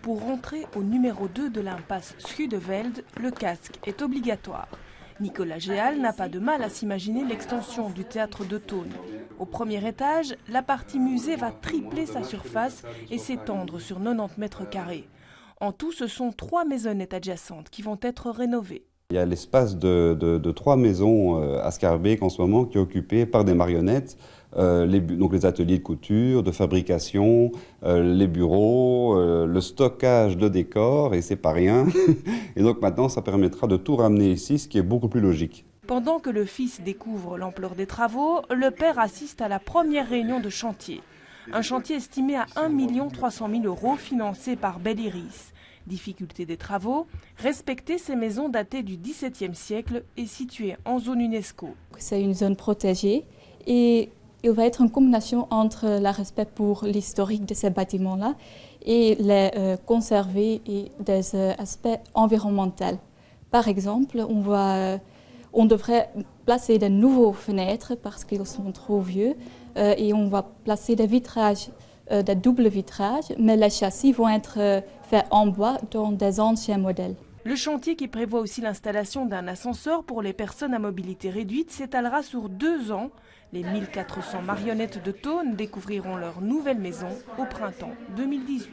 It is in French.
Pour rentrer au numéro 2 de l'impasse Schudeveld, le casque est obligatoire. Nicolas Géal n'a pas de mal à s'imaginer l'extension du théâtre de Thônes. Au premier étage, la partie musée va tripler sa surface et s'étendre sur 90 mètres carrés. En tout, ce sont 3 maisonnettes adjacentes qui vont être rénovées. Il y a l'espace de 3 maisons à Schaerbeek en ce moment qui est occupé par des marionnettes, donc les ateliers de couture, de fabrication, les bureaux, le stockage de décors, et c'est pas rien. Et donc maintenant, ça permettra de tout ramener ici, ce qui est beaucoup plus logique. Pendant que le fils découvre l'ampleur des travaux, le père assiste à la première réunion de chantier. Un chantier estimé à 1 300 000 € financé par Belle Iris. Difficulté des travaux, respecter ces maisons datées du XVIIe siècle et situées en zone UNESCO. C'est une zone protégée et il va être une combinaison entre le respect pour l'historique de ces bâtiments-là et les conserver et des aspects environnementaux. Par exemple, on devrait placer de nouveaux fenêtres parce qu'ils sont trop vieux et on va placer des vitrages, des doubles vitrages, mais les châssis vont être faits en bois dans des anciens modèles. Le chantier, qui prévoit aussi l'installation d'un ascenseur pour les personnes à mobilité réduite, s'étalera sur 2 ans. Les 1400 marionnettes de Thônes découvriront leur nouvelle maison au printemps 2018.